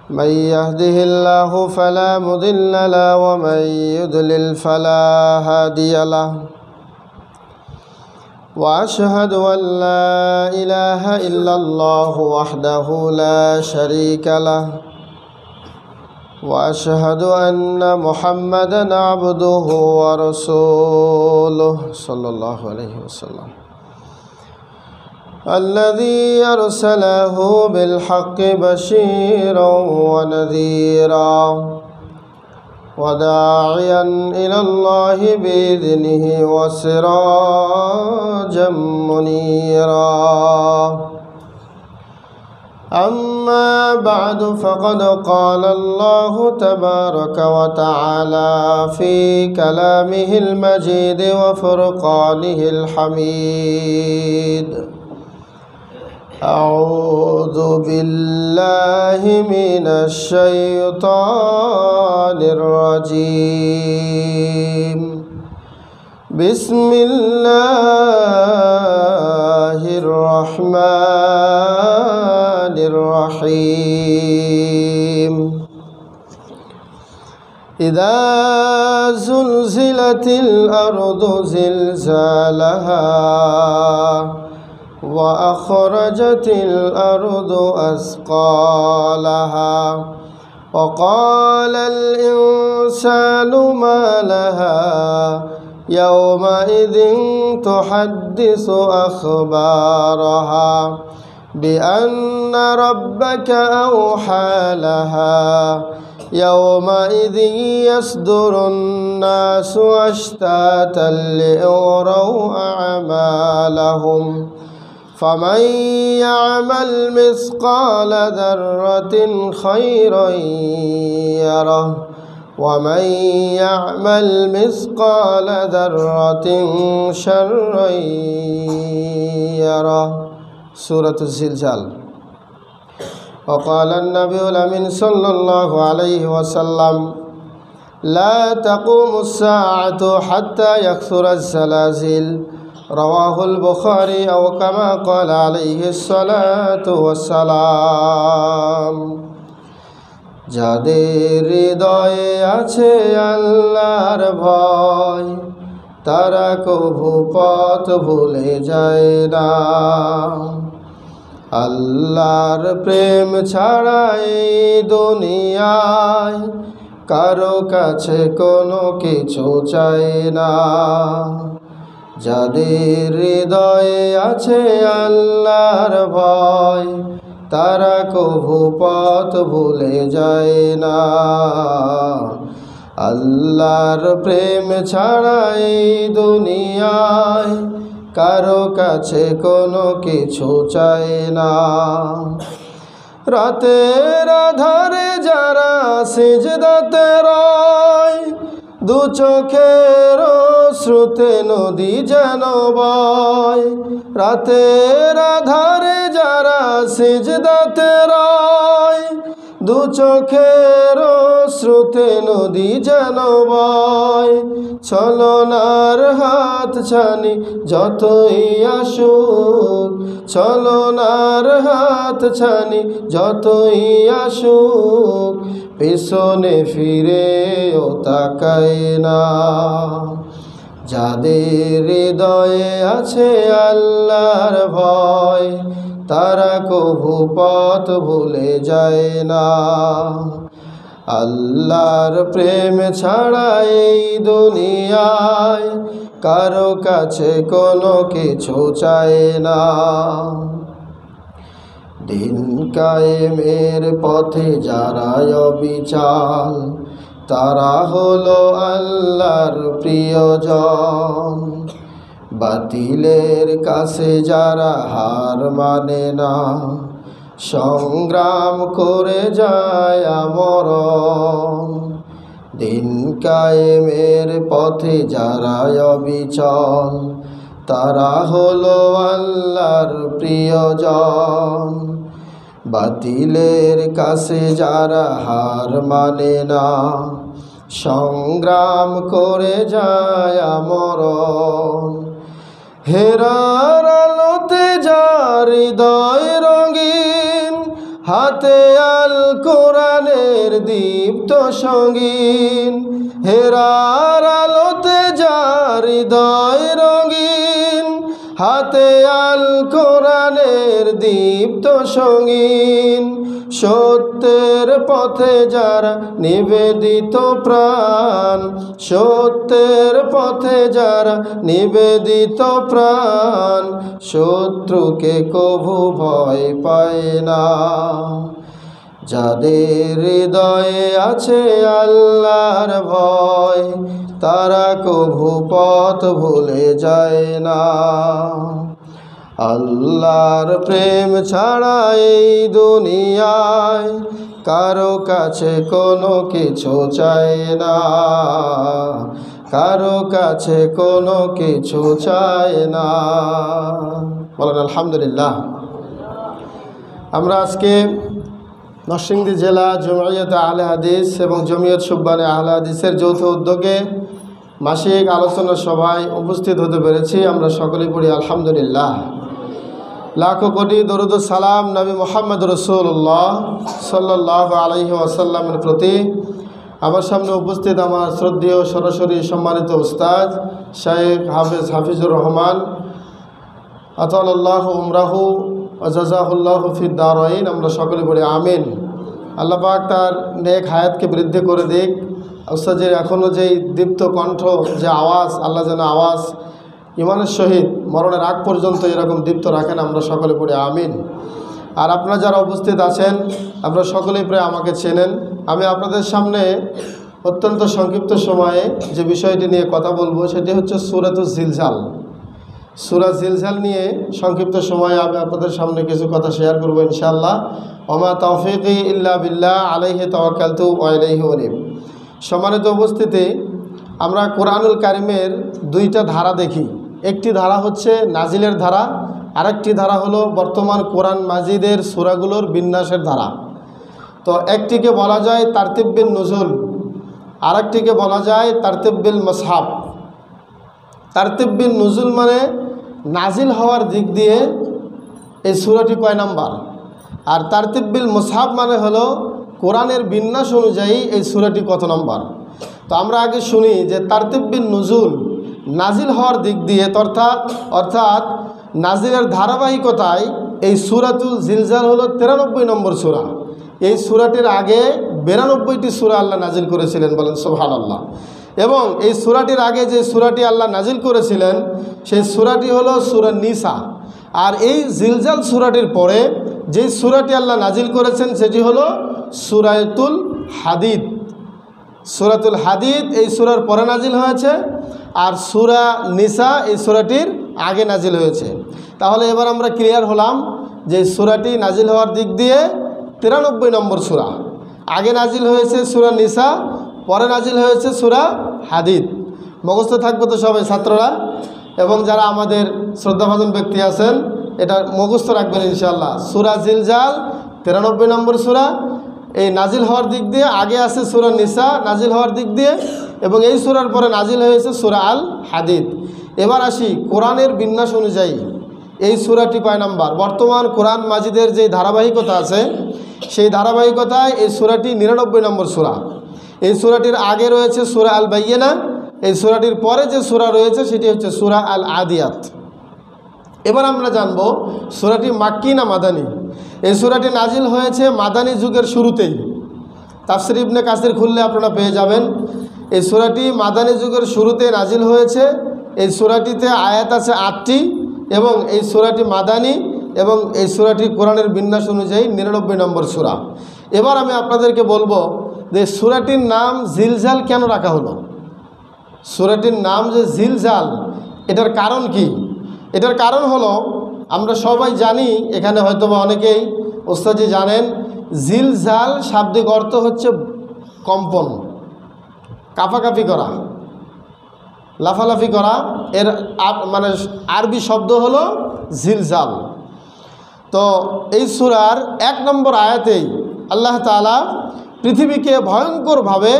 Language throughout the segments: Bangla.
من يهده الله فلا مضل له ومن يضلل فلا هادي له وأشهد أن لا إله إلا الله وحده لا شريك له وأشهد أن محمدًا عبده ورسوله صلى الله عليه وسلم الذي أرسله بالحق بشيرا ونذيرا وداعيا إلى الله بإذنه وسراجا منيرا أما بعد فقد قال الله تبارك وتعالى في كلامه المجيد وفرقانه الحميد أعوذ بالله من الشيطان الرجيم بسم الله الرحمن الرحيم إذا زلزلت الأرض زلزالها وأخرجت الأرض أثقالها وقال الإنسان ما لها يومئذ تحدث أخبارها بأن ربك أوحى لها يومئذ يصدر الناس أشتاتا ليروا أعمالهم فمن يعمل مثقال ذرة خيرا يره ومن يعمل مثقال ذرة شرا يره سورة الزلزال. وقال النبي الأمين صلى الله عليه وسلم لا تقوم الساعة حتى يكثر الزلازل رواه البخاري أو كما قال عليه الصلاة والسلام যাদের হৃদয়ে আছে আল্লাহর ভয় তারা কভু পথ ভুলে যায় না আল্লাহর প্রেম ছাড়া এই দুনিয়ায় কারো কাছে কোনো কিছু চায় না যাদের হৃদয়ে আছে আল্লাহর ভয় তারা কভু পথ ভুলে যায় না আল্লাহর প্রেম ছাড়া এই দুনিয়ায় কারো কাছে কোনো কিছু চায় না রাতের আধারে যারা সিজদাতে রয় দু চোখের শ্রুতে নদী যেন বয় রাতের আধারে যারা সিজদাতে রয় দু চোখের শ্রুতে নদী যেন বয় ছলনার হাত ছানি যতই আসুক ছলনার হাত ছানি যতই আসুক পিছনে ফিরেও তাকায় না যাদের হৃদয়ে আছে আল্লাহর ভয় তারা কভু পথ ভুলে যায় না আল্লাহর প্রেম ছাড়া এই দুনিয়ায় কারো কাছে কোনো কিছু চায় না দিন কায়েমের পথে যারা অবিচাল তারা হলো আল্লাহর প্রিয়জন বাতিলের কাছে যারা হার মানে না সংগ্রাম করে যায় আমরণ দিন কায়েমের পথে যারা অবিচল তারা হলো আল্লাহর প্রিয়জন বাতিলের কাছে যারা হার মানে না সংগ্রাম করে যায় আমরণ হেরার আলোতে যার হৃদয় রঙিন হাতে আল কোরআনের দীপ্ত সঙ্গীন, হেরার আলোতে যার হৃদয় রঙিন। হাতে আল কোরআনের দীপ্ত সঙ্গীন, সত্যের পথে যারা নিবেদিত প্রাণ, সত্যের পথে যারা নিবেদিত প্রাণ, শত্রুকে কভু ভয় পায় না। যাদের হৃদয়ে আছে আল্লাহর ভয়, তারা কভু পথ ভুলে যায় না। আল্লাহর প্রেম ছাড়া এই দুনিয়ায় কারো কাছে কোনো কিছু চায় না, কারো কাছে কোনো কিছু চায় না। বলেন আলহামদুলিল্লাহ। আমরা আজকে নরসিংদী জেলা জমিয়তে আহলে হাদিস এবং জমিয়ত সুববানে আহলে হাদিসের যৌথ উদ্যোগে মাসিক আলোচনা সভায় উপস্থিত হতে পেরেছি। আমরা সকলেই পড়ি আলহামদুলিল্লাহ। লাখো কোটি দরুদ সালাম নবী মুহাম্মদ রাসূলুল্লাহ সাল্লাল্লাহু আলাইহি ওয়াসাল্লামের প্রতি। আমার সামনে উপস্থিত আমার শ্রদ্ধেয় সরাসরি সম্মানিত উস্তাদ শাইখ হাফেজ হাফিজুর রহমান, আতালাল্লাহু উমরাহু ওয়া জাযাহুল্লাহু ফিদ দারাইন। আমরা সকলে বলি আমিন। আল্লাহ পাক তার নেক হায়াতকে বৃদ্ধি করে দিক। উস্তাদের এখনও যেই দীপ্ত কণ্ঠ, যে আওয়াজ, আল্লাহ যেন আওয়াজ ইমানের সহিত মরণের আগ পর্যন্ত এরকম দীপ্ত রাখেন। আমরা সকলে পড়ি আমিন। আর আপনারা যারা উপস্থিত আছেন, আপনারা সকলেই প্রায় আমাকে চেনেন। আমি আপনাদের সামনে অত্যন্ত সংক্ষিপ্ত সময়ে যে বিষয়টি নিয়ে কথা বলবো সেটি হচ্ছে সূরাতুল জিলজাল। সূরা জিলজাল নিয়ে সংক্ষিপ্ত সময়ে আমি আপনাদের সামনে কিছু কথা শেয়ার করবো ইনশাআল্লাহ। ওমা তাওফীকি ইল্লা বিল্লাহ আলাইহি তাওয়াক্কালতু ওয়া ইলাইহি উনীব। সম্মানিত উপস্থিতি, আমরা কোরআনুল কারিমের দুইটা ধারা দেখি। একটি ধারা হচ্ছে নাজিলের ধারা, আরেকটি ধারা হলো বর্তমান কোরআন মাজিদের সূরাগুলোর বিন্যাসের ধারা। তো একটিকে বলা যায় তারতিব বিন নুজুল, আরেকটিকে বলা যায় তারতিব বিল মুসহাব। তারতিব বিন নুজুল মানে নাজিল হওয়ার দিক দিয়ে এই সূরাটি কয় নাম্বার, আর তারতিব বিল মুসহাব মানে হলো কোরআনের বিন্যাস অনুযায়ী এই সূরাটি কত নম্বর। তো আমরা আগে শুনি যে তারতিব বিন নুজুল নাজিল হওয়ার দিক দিয়ে, অর্থাৎ নাজিলের ধারাবাহিকতায় এই সূরাতুল জিলজাল হলো 93 নম্বর সূরা। এই সূরাটির আগে 92টি সূরা আল্লাহ নাজিল করেছিলেন, বলেন সুবহানাল্লাহ। এবং এই সূরাটির আগে যে সূরাটি আল্লাহ নাজিল করেছিলেন সেই সূরাটি হলো সূরা নিসা। আর এই জিলজাল সূরাটির পরে যে সূরাটি আল্লাহ নাজিল করেছেন সেটি হলো সূরাতুল হাদিদ। সূরাতুল হাদিদ এই সূরার পরে নাজিল হয়েছে, আর সূরা নিসা এই সূরাটির আগে নাজিল হয়েছে। তাহলে এবার আমরা ক্লিয়ার হলাম যে সূরাটি নাজিল হওয়ার দিক দিয়ে 93 নম্বর সূরা। আগে নাজিল হয়েছে সূরা নিসা, পরে নাজিল হয়েছে সূরা হাদিদ। মুখস্থ থাকবে তো সবাই ছাত্ররা, এবং যারা আমাদের শ্রদ্ধাভাজন ব্যক্তি আছেন এটা মুখস্থ রাখবেন ইনশাআল্লাহ। সূরা জিলজাল 93 নম্বর সূরা। এই নাজিল হওয়ার দিক দিয়ে আগে আছে সূরা নিসা নাজিল হওয়ার দিক দিয়ে, এবং এই সূরার পরে নাজিল হয়েছে সূরা আল হাদিদ। এবার আসি কোরআনের বিন্যাস অনুযায়ী এই সূরাটি কয় নাম্বার। বর্তমান কোরআন মাজিদের যে ধারাবাহিকতা আছে সেই ধারাবাহিকতায় এই সূরাটি 99 নম্বর সূরা। এই সূরাটির আগে রয়েছে সূরা আল বাইয়িনা, এই সূরাটির পরে যে সূরা রয়েছে সেটি হচ্ছে সূরা আল আদিয়াত। এবার আমরা জানব সূরাটি মাক্কি না মাদানী। এই সূরাটি নাজিল হয়েছে মাদানী যুগের শুরুতেই। তাফসীর ইবনে কাসির খুললে আপনারা পেয়ে যাবেন এই সূরাটি মাদানী যুগের শুরুতে নাজিল হয়েছে। এই সূরাটিতে আয়াত আছে 8টি, এবং এই সূরাটি মাদানী, এবং এই সূরাটি কোরআনের বিন্যাস অনুযায়ী 99 নম্বর সূরা। এবার আমি আপনাদেরকে বলবো যে সূরাটির নাম জিলজাল কেন রাখা হলো। সূরাটির নাম যে জিলজাল, এটার কারণ কি? এটার কারণ হলো আমরা সবাই জানি, এখানে হয়তোবা অনেকেই ওস্তাদি জানেন, জিলজাল শাব্দিক অর্থ হচ্ছে কম্পন, কাঁপাকাঁপি করা, লাফালাফি করা। এর মানে আরবি শব্দ হলো জিলজাল। তো এই সূরার 1 নম্বর আয়াতেই আল্লাহ তাআলা পৃথিবীকে ভয়ঙ্করভাবে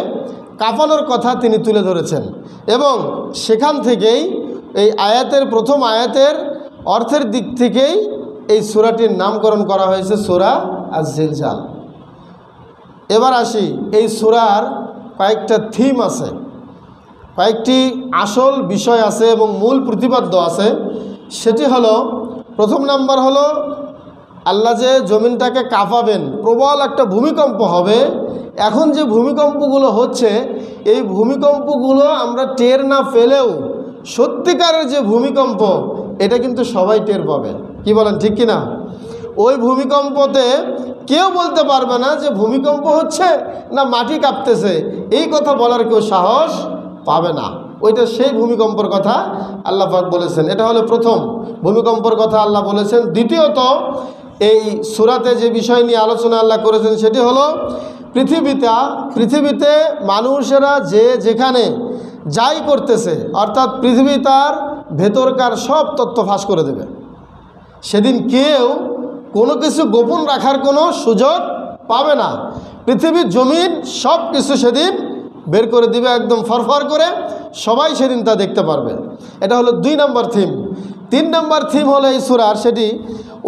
কাঁপানোর কথা তিনি তুলে ধরেছেন, এবং সেখান থেকেই এই আয়াতের প্রথম আয়াতের অর্থের দিক থেকেই এই সূরাটির নামকরণ করা হয়েছে সূরা আজ-জিলজাল। এবার আসি, এই সূরার কয়েকটা থিম আছে, কয়েকটি আসল বিষয় আছে এবং মূল প্রতিপাদ্য আছে। সেটি হলো, প্রথম নাম্বার হলো আল্লাহ যে জমিনটাকে কাঁপাবেন, প্রবল একটা ভূমিকম্প হবে। এখন যে ভূমিকম্পগুলো হচ্ছে, এই ভূমিকম্পগুলো আমরা টের না পেলেও সত্যিকারের যে ভূমিকম্প, এটা কিন্তু সবাই টের পাবে। কি বলেন, ঠিক কিনা? ওই ভূমিকম্পতে কেউ বলতে পারবে না যে ভূমিকম্প হচ্ছে না মাটি কাঁপতেছে, এই কথা বলার কেউ সাহস পাবে না। ওইটা সেই ভূমিকম্পর কথা আল্লাহ পাক বলেছেন। এটা হলো প্রথম ভূমিকম্পর কথা আল্লাহ বলেছেন। দ্বিতীয়ত, এই সূরাতে যে বিষয় নিয়ে আলোচনা আল্লাহ করেছেন সেটি হলো পৃথিবীতে মানুষেরা যে যেখানে যাই করতেছে, অর্থাৎ পৃথিবী তার ভেতরকার সব তথ্য ফাঁস করে দেবে। সেদিন কেউ কোনো কিছু গোপন রাখার কোনো সুযোগ পাবে না। পৃথিবীর জমিন সব কিছু সেদিন বের করে দিবে, একদম ফরফর করে, সবাই সেদিন তা দেখতে পারবে। এটা হলো 2 নম্বর থিম। 3 নম্বর থিম হলো এই সূরার, সেটি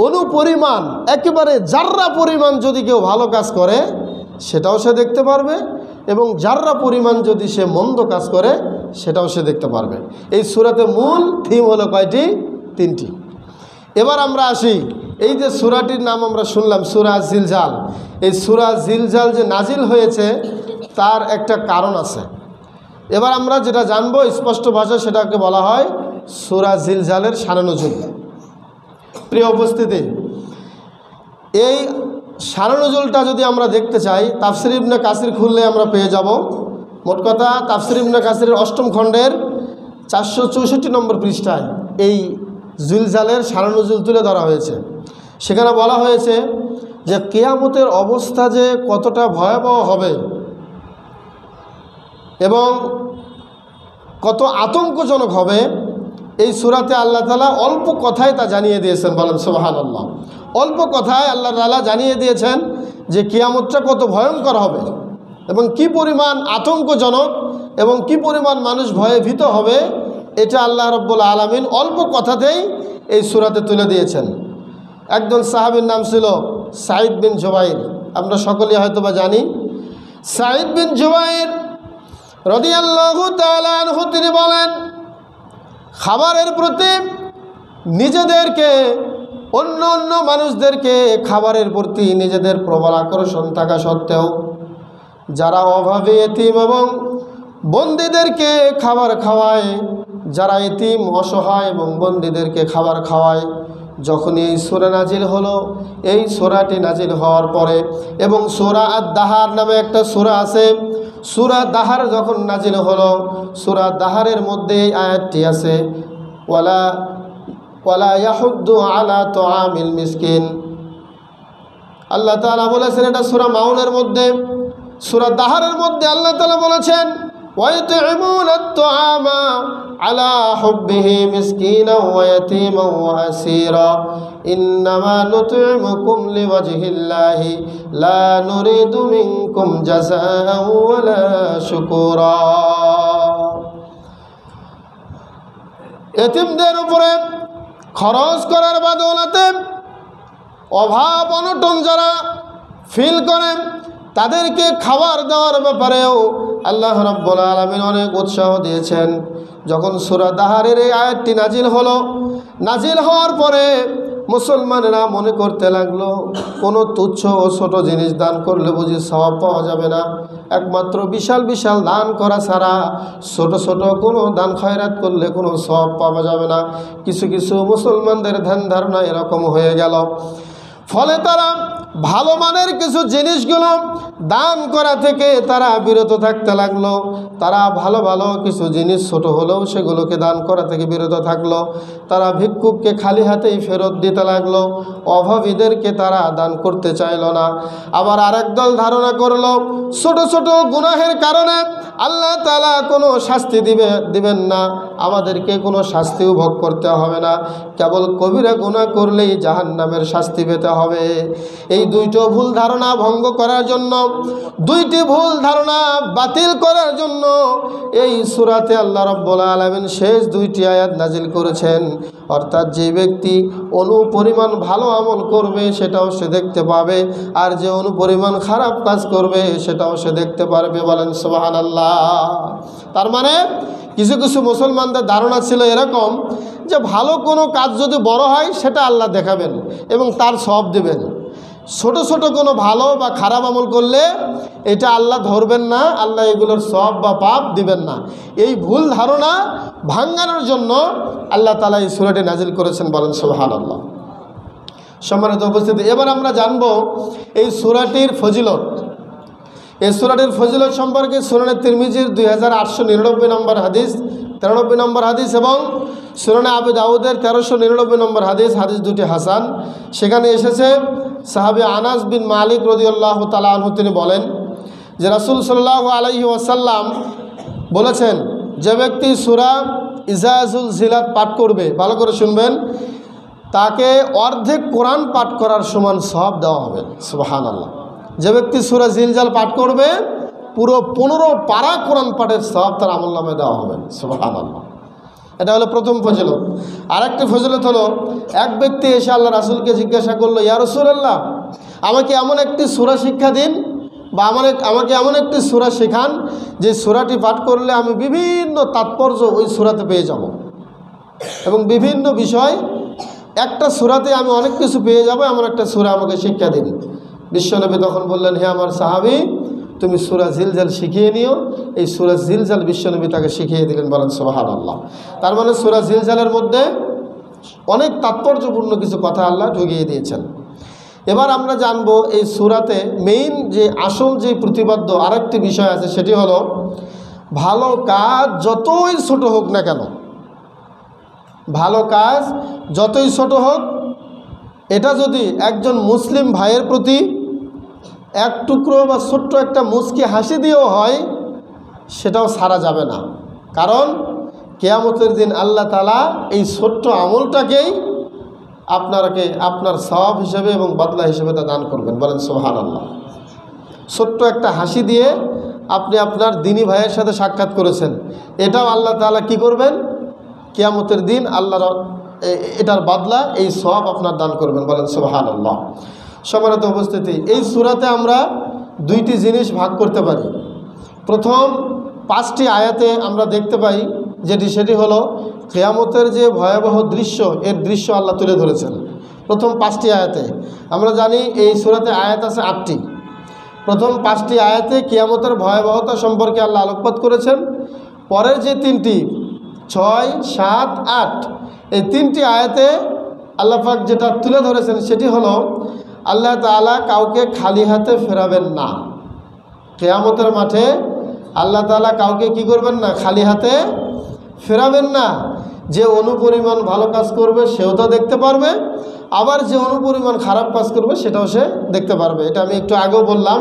অনুপরিমাণ, একেবারে জাররা পরিমাণ যদি কেউ ভালো কাজ করে সেটাও সে দেখতে পারবে, এবং জাররা পরিমাণ যদি সে মন্দ কাজ করে সেটাও সে দেখতে পারবে। এই সূরাতে মূল থিম হলো কয়টি? 3টি। এবার আমরা আসি, এই যে সূরাটির নাম আমরা শুনলাম সূরা জিলজাল, এই সূরা জিলজাল যে নাজিল হয়েছে তার একটা কারণ আছে। এবার আমরা যেটা জানবো স্পষ্ট ভাষায়, সেটাকে বলা হয় সূরা জিলজালের শানে নুজুল। প্রিয় উপস্থিতি, এই শানে নুজুলটা যদি আমরা দেখতে চাই, তাফসীর ইবনে কাসির খুললে আমরা পেয়ে যাব। মোট কথা, তাফসীর ইবনে কাসিরের 8ম খণ্ডের 464 নম্বর পৃষ্ঠায় এই জিলজালের শানে নুজুল তুলে ধরা হয়েছে। সেখানে বলা হয়েছে যে কিয়ামতের অবস্থা যে কতটা ভয়াবহ হবে এবং কত আতঙ্কজনক হবে, এই সূরাতে আল্লাহ তাআলা অল্প কথায় তা জানিয়ে দিয়েছেন। বলেন সুবহানাল্লাহ। অল্প কথায় আল্লাহ তাআলা জানিয়ে দিয়েছেন যে কিয়ামতটা কত ভয়ঙ্কর হবে এবং কি পরিমাণ আতঙ্কজনক এবং কি পরিমাণ মানুষ ভয়ে ভীত হবে, এটা আল্লাহ রাব্বুল আলামিন অল্প কথাতেই এই সূরাতে তুলে দিয়েছেন। একজন সাহাবীর নাম ছিল সাঈদ বিন জুবাইর। আমরা সকলেই হয়তোবা জানি সাঈদ বিন জুবাইর রাদিয়াল্লাহু তাআলা আনহু, তিনি বলেন, খাবারের প্রতি নিজেদেরকে, অন্য অন্য মানুষদেরকে খাবারের প্রতি নিজেদের প্রবল আকর্ষণ থাকা সত্ত্বেও যারা অভাবী, এতিম এবং বন্দীদেরকে খাবার খাওয়ায়, যারা এতিম, অসহায় এবং বন্দীদেরকে খাবার খাওয়ায়, যখন এই সূরা নাজিল হলো, এই সূরাটি নাজিল হওয়ার পরে, এবং সূরা আদ-দাহার নামে একটা সূরা আছে, সূরা দাহার যখন নাজিল হলো, সূরা দাহারের মধ্যে এই আয়াতটি আছে, ওয়ালা ইয়াহুদ্দু আলা তুআমিল মিসকিন। আল্লাহ তাআলা বলেছেন, এটা সূরা মাউনের মধ্যে, সূরা দাহারের মধ্যে আল্লাহ তাআলা বলেছেন, وَيُطْعِمُونَ الطَّعَامَ عَلَى حُبِّهِ مِسْكِينًا وَيَتِيمًا وَأَسِيرًا إِنَّمَا نُطْعِمُكُمْ لِوَجْهِ اللَّهِ لَا نُرِيدُ مِنكُمْ جَزَاءً وَلَا شُكُورًا। এতিমদের উপরে খরচ করার বদৌলতে অভাব অনটন যারা ফিল করেন তাদেরকে খাবার দেওয়ার ব্যাপারেও আল্লাহ রাব্বুল আলামিন অনেক উৎসাহ দিয়েছেন। যখন সূরা দাহারের এই আয়াতটি নাজিল হলো, নাজিল হওয়ার পরে মুসলমানেরা মনে করতে লাগলো, কোনো তুচ্ছ ও ছোট জিনিস দান করলে বুঝি সওয়াব পাওয়া যাবে না, একমাত্র বিশাল বিশাল দান করা ছাড়া ছোট ছোট কোনো দান খয়রাত করলে কোনো সওয়াব পাওয়া যাবে না। কিছু কিছু মুসলমানদের ধ্যান ধারণা এরকম হয়ে গেল। ফলে তারা ভালো মানের কিছু জিনিসগুলো দান করা থেকে তারা বিরত থাকতে লাগলো। তারা ভালো ভালো কিছু জিনিস ছোট হলেও সেগুলোকে দান করা থেকে বিরত থাকলো। তারা ভিক্ষুককে খালি হাতেই ফেরত দিতে লাগলো, অভাবীদেরকে তারা দান করতে চাইল না। আবার আরেক দল ধারণা করলো ছোট ছোট গুনাহের কারণে আল্লাহ তাআলা কোনো শাস্তি দিবেন না, আমাদেরকে কোনো শাস্তিও ভোগ করতে হবে না, কেবল কবিরা গুনাহ করলেই জাহান্নামের শাস্তি পেতে হবে। এই দুইটো ভুল ধারণা ভঙ্গ করার জন্য, দুইটি ভুল ধারণা বাতিল করার জন্য এই সূরাতে আল্লাহ রাব্বুল আলামিন শেষ দুইটি আয়াত নাজিল করেছেন। অর্থাৎ যে ব্যক্তি অনুপরিমাণ ভালো আমল করবে সেটাও সে দেখতে পাবে, আর যে অনুপরিমাণ খারাপ কাজ করবে সেটাও সে দেখতে পারবে। বলেন সুবহানাল্লাহ। তার মানে কিছু কিছু মুসলমানদের ধারণা ছিল এরকম যে ভালো কোনো কাজ যদি বড় হয় সেটা আল্লাহ দেখাবেন এবং তার সওয়াব দেবেন, ছোট ছোট কোনো ভালো বা খারাপ আমল করলে এটা আল্লাহ ধরবেন না, আল্লাহ এগুলোর সওয়াব বা পাপ দিবেন না। এই ভুল ধারণা ভাঙানোর জন্য আল্লাহ তাআলা এই সূরাটি নাজিল করেছেন। বলেন সুবহানাল্লাহ। সম্মানিত উপস্থিতি, এবার আমরা জানব এই সূরাটির ফজিলত। এই সূরাটির ফজিলত সম্পর্কে সুনানে তিরমিজির 2899 নম্বর হাদিস, 93 নম্বর হাদিস এবং সুনানে আবু দাউদের 1399 নম্বর হাদিস, হাদিস দুটি হাসান। সেখানে এসেছে সাহাবী আনাস বিন মালিক রাদিয়াল্লাহু তাআলা আনহু, তিনি বলেন যে রাসূল সাল্লাল্লাহু আলাইহি ওয়াসাল্লাম বলেছেন, যে ব্যক্তি সূরা ইযা যুলজিলাত পাঠ করবে, ভালো করে শুনবেন, তাকে অর্ধেক কোরআন পাঠ করার সমান সওয়াব দেওয়া হবে। সুবহানাল্লাহ। যে ব্যক্তি সূরা জিলজাল পাঠ করবে পুরো 15 পারা কোরআন পাঠের সওয়াব তার আমলনামায় দেওয়া হবে। সুবহানাল্লাহ। এটা হলো প্রথম ফজিলত। আরেকটি ফজিলত হলো, এক ব্যক্তি এসে আল্লাহ রাসূলকে জিজ্ঞাসা করলো, ইয়া রাসূলুল্লাহ, আমাকে এমন একটি সূরা শিক্ষা দিন বা আমাকে এমন একটি সূরা শেখান যে সূরাটি পাঠ করলে আমি বিভিন্ন তাৎপর্য ওই সূরাতে পেয়ে যাব এবং বিভিন্ন বিষয় একটা সূরাতে আমি অনেক কিছু পেয়ে যাব, এমন একটা সূরা আমাকে শিক্ষা দিন। বিশ্বনবী তখন বললেন, হে আমার সাহাবী, তুমি সূরা জিলজাল শিখিয়ে নিও। এই সূরা জিলজাল বিশ্বনবী তাকে শিখিয়ে দিলেন। বলেন সুবহানাল্লাহ। তার মানে সূরা জিলজালের মধ্যে অনেক তাৎপর্যপূর্ণ কিছু কথা আল্লাহ ঢুকিয়ে দিয়েছেন। এবার আমরা জানব এই সূরাতে মেইন যে আসল যে প্রতিপাদ্য আরেকটি বিষয় আছে, সেটি হলো ভালো কাজ যতই ছোট হোক না কেন, ভালো কাজ যতই ছোট হোক, এটা যদি একজন মুসলিম ভাইয়ের প্রতি এক টুকরো বা ছোট্ট একটা মুচকি হাসি দিয়েও হয়, সেটাও ছাড়া যাবে না। কারণ কিয়ামতের দিন আল্লাহ তাআলা এই ছোট্ট আমলটাকেই আপনার সওয়াব হিসেবে এবং বদলা হিসেবে তা দান করবেন। বলেন সুবহানাল্লাহ। ছোট্ট একটা হাসি দিয়ে আপনি আপনার দিনী ভাইয়ের সাথে সাক্ষাৎ করেছেন, এটাও আল্লাহ তাআলা কি করবেন? কিয়ামতের দিন আল্লাহর এটার বদলা, এই সওয়াব আপনার দান করবেন। বলেন সুবহানাল্লাহ। সম্মানিত উপস্থিতি, এই সূরাতে আমরা দুইটি জিনিস ভাগ করতে পারি। প্রথম 5টি আয়াতে আমরা দেখতে পাই সেটি হলো কিয়ামতের যে ভয়াবহ দৃশ্য, এর দৃশ্য আল্লাহ তুলে ধরেছেন প্রথম 5টি আয়াতে। আমরা জানি এই সূরাতে আয়াত আছে 8টি। প্রথম 5টি আয়াতে কিয়ামতের ভয়াবহতা সম্পর্কে আল্লাহ আলোকপাত করেছেন। পরের যে 3টি 6, 7, 8 এই 3টি আয়াতে আল্লাহ পাক যেটা তুলে ধরেছেন সেটি হলো আল্লাহ তাআলা কাউকে খালি হাতে ফেরাবেন না। কিয়ামতের মাঠে আল্লাহ তাআলা কাউকে কি করবেন না? খালি হাতে ফেরাবেন না। যে অনুপরিমাণ ভালো কাজ করবে সেও তা দেখতে পারবে, আবার যে অনুপরিমাণ খারাপ কাজ করবে সেটাও সে দেখতে পারবে। এটা আমি একটু আগেও বললাম।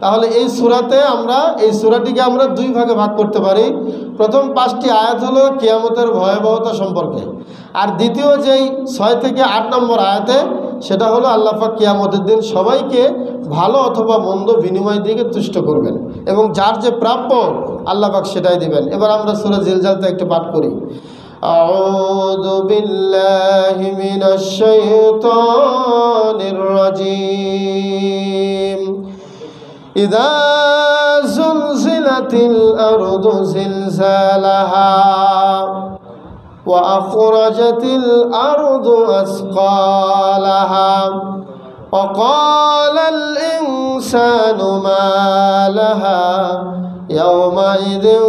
তাহলে এই সূরাটিকে আমরা 2 ভাগে ভাগ করতে পারি। প্রথম 5টি আয়াত হলো কিয়ামতের ভয়াবহতা সম্পর্কে, আর দ্বিতীয় যেই 6 থেকে 8 নম্বর আয়াতে সেটা হলো আল্লাহ পাক কিয়ামতের দিন সবাইকে ভালো অথবা মন্দ বিনিময় দিয়ে তুষ্ট করবেন এবং যার যে প্রাপ্য আল্লাহ পাক সেটাই দিবেন। এবার আমরা সূরা জিলজালতে একটু পাঠ করি। আউযু বিল্লাহি মিনাশ শাইতানির রাজীম। ইযা যুলজিলাতিল আরদু জিলজালাহা ওয়া আখরাজাতিল আরদু আসকালাহা ওয়া ক্বালাল ইনসানু মা লাহা ইয়াওমাইযিন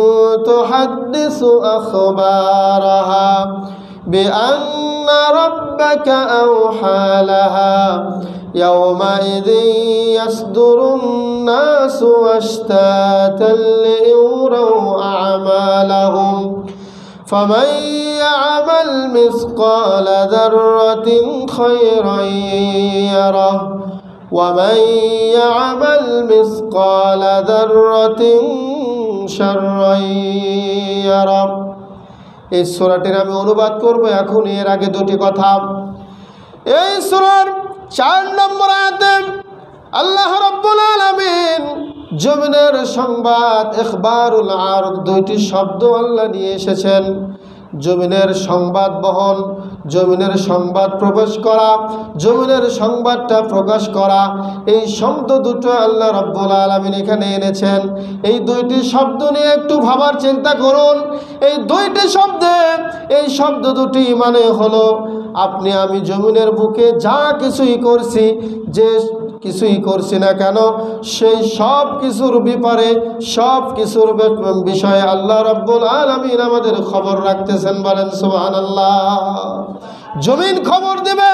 তুহাদ্দিসু আখবারাহা বিআন্না রাব্বাকা আওহা লাহা ইয়াওমাইযিন ইয়াসদুরুন নাসু আশতাতান লিয়ুরাউ আ'মালাহুম فمن يعمل مثقال ذرة خيرا يره ومن يعمل مثقال ذرة شرا يره। এই সূরাটির আমি অনুবাদ করব এখন। এর আগে 2টি কথা। এই সূরার 4 নম্বর আয়াতে আল্লাহ রাব্বুল আলামিন জমিনের সংবাদ ইখবারুল আরদ 2টি শব্দ আল্লাহ নিয়ে এসেছেন, জমিনের সংবাদ বহন, জমিনের সংবাদ প্রবেশ করা, জমিনের সংবাদটা প্রকাশ করা, এই শব্দ দুটো আল্লাহ রাব্বুল আলামিন এখানে এনেছেন। এই দুইটি শব্দ নিয়ে একটু ভাবার চিন্তা করুন। এই দুইটি শব্দে, এই শব্দ দুটি মানে হলো আপনি আমি জমিনের বুকে যা কিছুই করছি, যে কিছুই করছি না কেন, সেই সব কিছুর ব্যাপারে, সব কিছুর বিষয়ে আল্লাহ রাব্বুল আলামিন আমাদের খবর রাখতেছেন। বলেন সুবহানাল্লাহ। জমিন খবর দেবে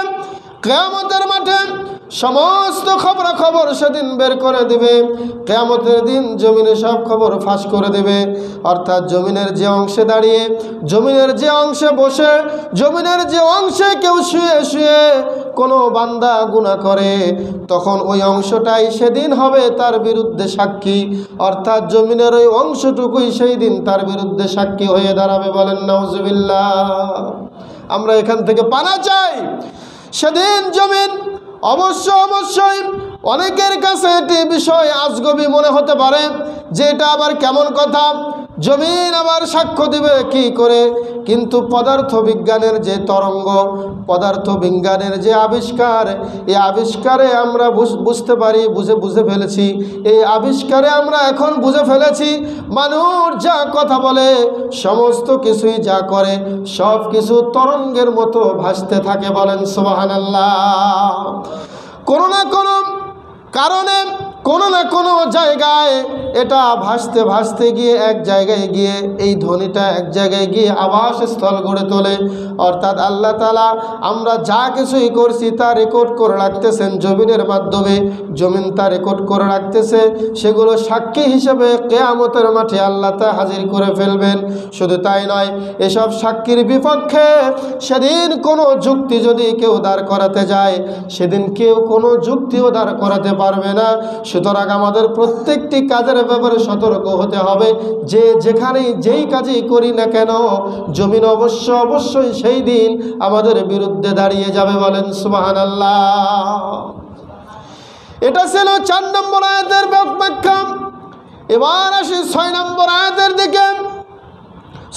কিয়ামতের মাঠে, সমস্ত খবর সেদিন বের করে দেবে। কিয়ামতের দিন জমিনে সব খবর ফাঁস করে দেবে। অর্থাৎ জমিনের যে অংশে দাঁড়িয়ে, জমিনের যে অংশে বসে, জমিনের যে অংশে কেউ শুয়ে শুয়ে কোনো বান্দা গুনাহ করে, তখন ওই অংশটাই সেদিন হবে তার বিরুদ্ধে সাক্ষী। অর্থাৎ জমিনের ওই অংশটুকুই সেই দিন তার বিরুদ্ধে সাক্ষী হয়ে দাঁড়াবে। বলেন নাউজুবিল্লাহ। আমরা এখান থেকে পানা চাই। সেদিন জমিন অবশ্যই অনেকের কাছে এটি বিষয় আজগবি মনে হতে পারে যে এটা আবার কেমন কথা, জমিন আবার সাক্ষ্য দিবে কি করে? কিন্তু পদার্থ বিজ্ঞানের যে তরঙ্গ, পদার্থ বিজ্ঞানের যে আবিষ্কার, এই আবিষ্কারে আমরা বুঝতে পারি, বুঝে ফেলেছি। এই আবিষ্কারে আমরা এখন বুঝে ফেলেছি মানুষ যা কথা বলে, সমস্ত কিছুই যা করে, সব কিছু তরঙ্গের মতো ভাসতে থাকে। বলেন সুবহানাল্লাহ। কোনো না কোনো কারণে, কোনো না কোনো জায়গায় এটা ভাসতে ভাসতে গিয়ে এক জায়গায় গিয়ে, এই ধ্বনিটা এক জায়গায় গিয়ে আবাসস্থল গড়ে তোলে। অর্থাৎ আল্লাহ তাআলা আমরা যা কিছুই করছি তা রেকর্ড করে রাখতেছেন জমিনের মাধ্যমে। জমিন তা রেকর্ড করে রাখতেছে, সেগুলো সাক্ষী হিসেবে কিয়ামতের মাঠে আল্লাহ তা হাজির করে ফেলবেন। শুধু তাই নয়, এসব সাক্ষীর বিপক্ষে সেদিন কোনো যুক্তি যদি কেউ দাঁড় করাতে যায়, সেদিন কেউ কোনো যুক্তিও দাঁড় করাতে পারবে না। সুতরাং আমাদের প্রত্যেকটি কাজের ব্যাপারে সতর্ক হতে হবে যে যেখানেই যেই কাজই করি না কেন, জমিন অবশ্যই সেই দিন আমাদের বিরুদ্ধে দাঁড়িয়ে যাবে। বলেন সুবহানাল্লাহ। এটা ছিল 4 নম্বর আয়াতের ব্যাখ্যা। এবার আসি 6 নম্বর আয়াতের দিকে।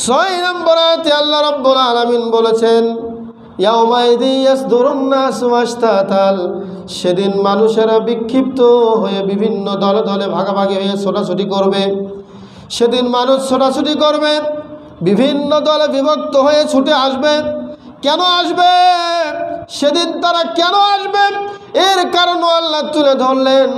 6 নম্বর আয়াতে আল্লাহ রাব্বুল আলামিন বলেছেন, সেদিন মানুষেরা বিক্ষিপ্ত হয়ে বিভিন্ন দলে দলে ভাগাভাগি হয়ে ছোটাছুটি করবে। সেদিন মানুষ ছোটাছুটি করবে, বিভিন্ন দলে বিভক্ত হয়ে ছুটে আসবে। কেন আসবে? সেদিন তারা কেন আসবে এর কারণ আল্লাহ তুলে ধরলেন।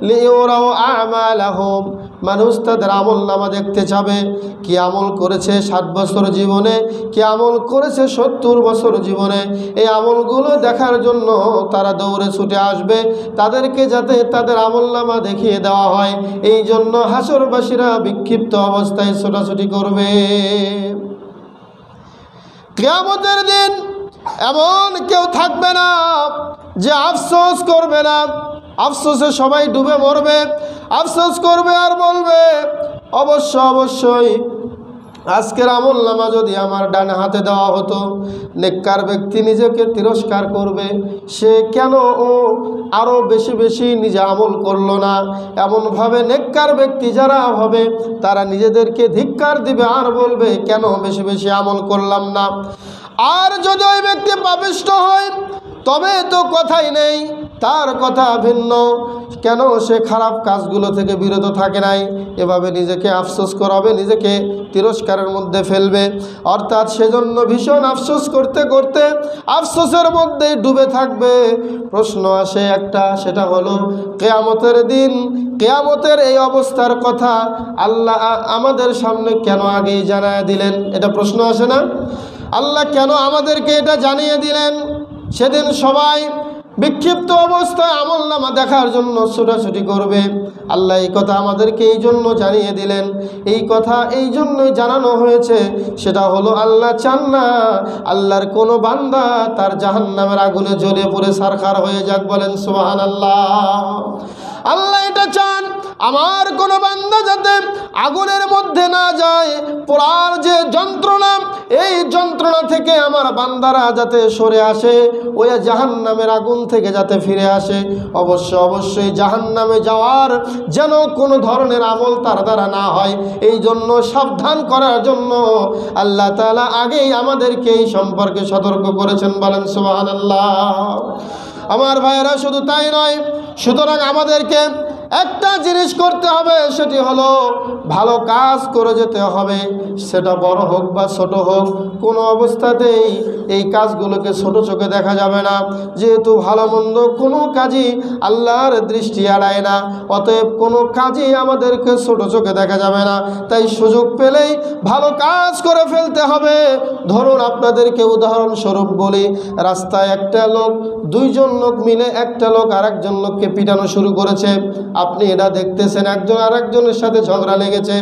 লিউরাউ আমালাহুম, মানুষ তাদের আমল নামা দেখতে যাবে। কি আমল করেছে 7 বছর জীবনে, কি আমল করেছে 70 বছর জীবনে, এই আমলগুলো দেখার জন্য তারা দৌড়ে ছুটে আসবে, তাদেরকে যাতে তাদের আমল নামা দেখিয়ে দেওয়া হয়। এই জন্য হাসরবাসীরা বিক্ষিপ্ত অবস্থায় ছোটাছুটি করবে। কিয়ামতের দিন এমন কেউ থাকবে না যে আফসোস করবে না। আফসোসে সবাই ডুবে মরবে। আফসোস করবে আর বলবে, অবশ্যই আজকের আমল নামা যদি আমার ডান হাতে দেওয়া হতো। নেককার ব্যক্তি নিজেকে তিরস্কার করবে, সে কেন ও আরও বেশি নিজে আমল করলো না। এমনভাবে নেককার ব্যক্তি যারা হবে তারা নিজেদেরকে ধিক্কার দিবে আর বলবে, কেন বেশি আমল করলাম না। আর যদি ওই ব্যক্তি পাপিষ্ঠ হয় তবে তো কথাই নেই, তার কথা ভিন্ন। কেন সে খারাপ কাজগুলো থেকে বিরত থাকে নাই, এভাবে নিজেকে আফসোস করাবে, নিজেকে তিরস্কারের মধ্যে ফেলবে। অর্থাৎ সেজন্য ভীষণ আফসোস করতে করতে আফসোসের মধ্যেই ডুবে থাকবে। প্রশ্ন আসে একটা, সেটা হলো কিয়ামতের দিন, কিয়ামতের এই অবস্থার কথা আল্লাহ আমাদের সামনে কেন আগেই জানিয়ে দিলেন? এটা প্রশ্ন আসে না? আল্লাহ কেন আমাদেরকে এটা জানিয়ে দিলেন? সেদিন সবাই বিক্ষিপ্ত অবস্থায় আমলনামা দেখার জন্য ছোটাছুটি করবে। আল্লাহ এই কথা আমাদেরকে এই জন্য জানিয়ে দিলেন। এই কথা এই জন্যই জানানো হয়েছে, সেটা হলো আল্লাহ চান না আল্লাহর কোনো বান্দা তার জাহান্নামের আগুনে জ্বলে পড়ে ছারখার হয়ে যাক। বলেন সুবহানাল্লাহ। আল্লাহ এটা চান আমার কোনো বান্দা যাতে আগুনের মধ্যে না যায়, পোড়ার যে যন্ত্রণা, এই যন্ত্রণা থেকে আমার বান্দারা যাতে সরে আসে, ওই জাহান্নামের আগুন থেকে যাতে ফিরে আসে। অবশ্যই জাহান্নামে যাওয়ার যেন কোনো ধরনের আমল তার দ্বারা না হয়, এই জন্য সাবধান করার জন্য আল্লাহ তাআলা আগেই আমাদেরকে এই সম্পর্কে সতর্ক করেছেন। বলেন সুবহানাল্লাহ। আমার ভাইয়েরা, শুধু তাই নয়, সুতরাং আমাদেরকে একটা জিনিস করতে হবে, সেটি হলো ভালো কাজ করে যেতে হবে। সেটা বড় হোক বা ছোট হোক, কোনো অবস্থাতেই এই কাজগুলোকে ছোট চোখে দেখা যাবে না, যেহেতু ভালো মন্দ কোনো কাজই আল্লাহর দৃষ্টি এড়ায় না। অতএব কোনো কাজই আমাদেরকে ছোট চোখে দেখা যাবে না। তাই সুযোগ পেলেই ভালো কাজ করে ফেলতে হবে। ধরুন আপনাদেরকে উদাহরণস্বরূপ বলি, রাস্তায় একটা লোক, দুইজন লোক মিলে একটা লোক আরেকজন লোককে পিটানো শুরু করেছে। আপনি এটা দেখতেছেন, একজন আরেকজনের সাথে ঝগড়া লেগেছে,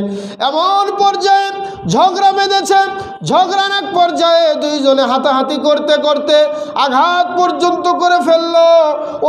এমন পর্যায়ে ঝগড়া বেঁধেছে, ঝগড়ার এক পর্যায়ে দুইজনে হাতাহাতি করতে করতে আঘাত পর্যন্ত করে ফেলল।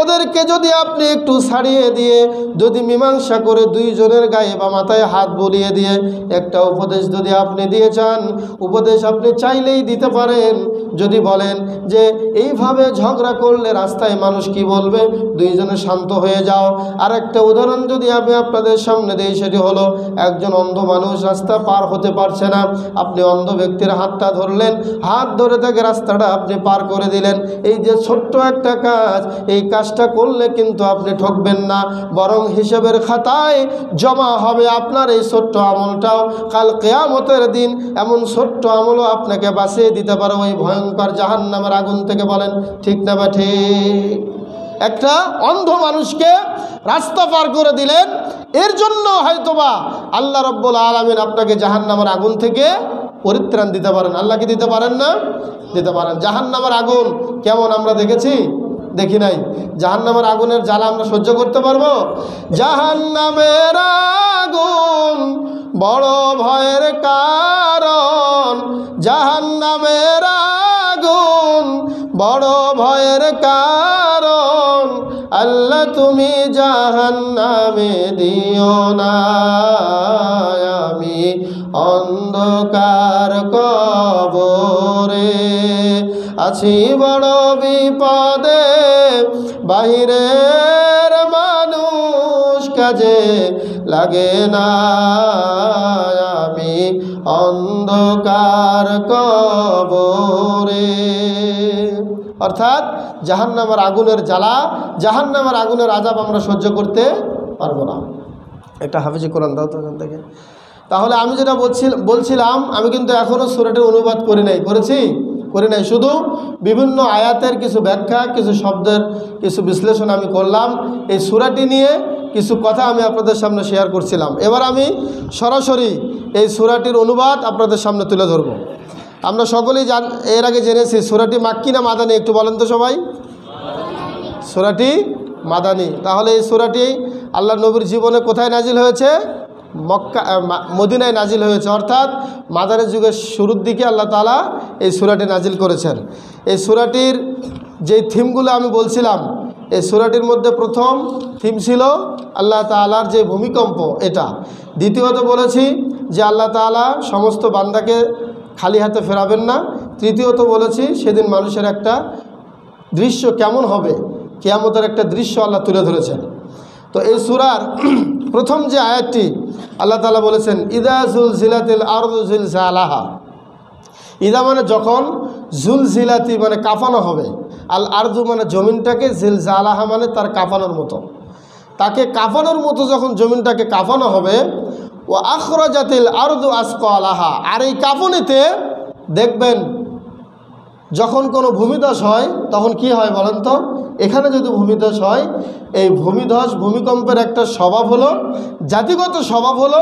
ওদেরকে যদি আপনি একটু ছাড়িয়ে দিয়ে, যদি মীমাংসা করে দুইজনের গায়ে বা মাথায় হাত বুলিয়ে দিয়ে একটা উপদেশ যদি আপনি দিয়ে চান, উপদেশ আপনি চাইলেই দিতে পারেন। যদি বলেন যে এইভাবে ঝগড়া করলে রাস্তায় মানুষ কি বলবে, দুইজনে শান্ত হয়ে যাও। আর একটা উদাহরণ যদি আমি আপনাদের সামনে দিই, সেটি হলো একজন অন্ধ মানুষ রাস্তা পার হতে পারছে না, আপনি অন্ধ ব্যক্তির হাতটা ধরলেন, হাত ধরে তাকে রাস্তাটা আপনি পার করে দিলেন। এই যে ছোট্ট একটা কাজ, এই কাজটা করলে কিন্তু আপনি ঠকবেন না, বরং হিসেবের খাতায় জমা হবে আপনার এই ছোট্ট আমলটাও। কাল কিয়ামতের দিন এমন ছোট্ট আমলও আপনাকে বাঁচিয়ে দিতে পারে ওই ভয়ঙ্কর জাহান্নামের আগুন থেকে। বলেন ঠিক না বা ঠিক? একটা অন্ধ মানুষকে রাস্তা পার করে দিলেন, এর জন্য হয়তোবা আল্লাহ রাব্বুল আলামিন আপনাকে জাহান্নামের আগুন থেকে পরিত্রাণ দিতে পারেন। আল্লাহ কি দিতে পারেন না? দিতে পারেন। জাহান্নামের আগুন কেমন আমরা দেখেছি? দেখি নাই। জাহান্নামের আগুনের জ্বালা আমরা সহ্য করতে পারবো? জাহান্নামের আগুন বড় ভয়ের কারণ, জাহান্নামের আগুন বড় ভয়ের কারণ, আল্লাহ তুমি জাহান্নামে দিও না, আমি অন্ধকার কবরে আছি বড় বিপদে, বাহিরের মানুষ কাজে লাগে না, আমি অন্ধকার কবরে। অর্থাৎ জাহান্নামের আগুনের জ্বালা, জাহান্নামের আগুনের আযাব আমরা সহ্য করতে পারবো না। একটা হাফেজে কোরআন দাও তো এখান থেকে। তাহলে আমি যেটা বলছিলাম, আমি কিন্তু এখনও সূরাটির অনুবাদ করি নাই। করি নাই, শুধু বিভিন্ন আয়াতের কিছু ব্যাখ্যা, কিছু শব্দের কিছু বিশ্লেষণ আমি করলাম। এই সূরাটি নিয়ে কিছু কথা আমি আপনাদের সামনে শেয়ার করছিলাম। এবার আমি সরাসরি এই সূরাটির অনুবাদ আপনাদের সামনে তুলে ধরব। আমরা সকলেই এর আগে জেনেছি সূরাটি মাক্কি না মাদানী, একটু বলেন তো সবাই। সূরাটি মাদানী। তাহলে এই সূরাটি আল্লাহ নবীর জীবনে কোথায় নাজিল হয়েছে? মদিনায় নাজিল হয়েছে। অর্থাৎ মাদানী যুগের শুরুর দিকে আল্লাহ তাআলা এই সূরাটি নাজিল করেছেন। এই সূরাটির যেই থিমগুলো আমি বলছিলাম, এই সূরাটির মধ্যে প্রথম থিম ছিল আল্লাহ তাআলার যে ভূমিকম্প, এটা। দ্বিতীয়ত বলেছি যে আল্লাহ তাআলা সমস্ত বান্দাকে খালি হাতে ফেরাবেন না। তৃতীয়ত বলেছি সেদিন মানুষের একটা দৃশ্য কেমন হবে, কিয়ামতের একটা দৃশ্য আল্লাহ তুলে ধরেছেন। তো এই সূরার প্রথম যে আয়াতটি আল্লাহ তাআলা বলেছেন, ইদা জুলজিলাতিল আরদু জিলজালাহা। ইদা মানে যখন, জুলজিলাতি মানে কাঁপানো হবে, আল আরদু মানে জমিনটাকে, জিলজালাহা মানে তার কাঁপানোর মতো, তাকে কাঁপানোর মতো যখন জমিনটাকে কাঁপানো হবে, ও আখরাজাতিল আরদু আসকালাহা। আর এই কাঁপুনিতে দেখবেন যখন কোনো ভূমিধস হয় তখন কি হয় বলেন তো? এখানে যদি ভূমিধস হয়, এই ভূমিধস ভূমিকম্পের একটা স্বভাব হলো, জাতিগত স্বভাব হলো,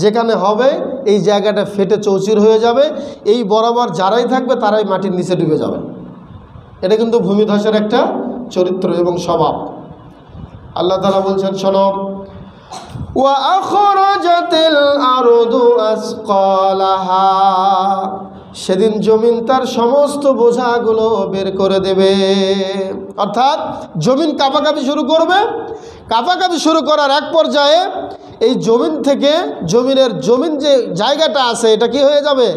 যেখানে হবে এই জায়গাটা ফেটে চৌচির হয়ে যাবে, এই বরাবর যারাই থাকবে তারাই মাটির নিচে ডুবে যাবে। এটা কিন্তু ভূমিধসের একটা চরিত্র এবং স্বভাব। আল্লাহ তাআলা বলছেন, শোনো, ওয়া আখরাজাতিল আরদু আসকালাহা। সেদিন জমিন তার সমস্ত বোঝাগুলো বের করে দেবে। অর্থাৎ জমিন কাঁপাকাঁপি শুরু করবে। কাঁপাকাঁপি শুরু করার এক পর্যায়ে এই জমিন থেকে জমিন যে জায়গাটা আছে এটা কি হয়ে যাবে,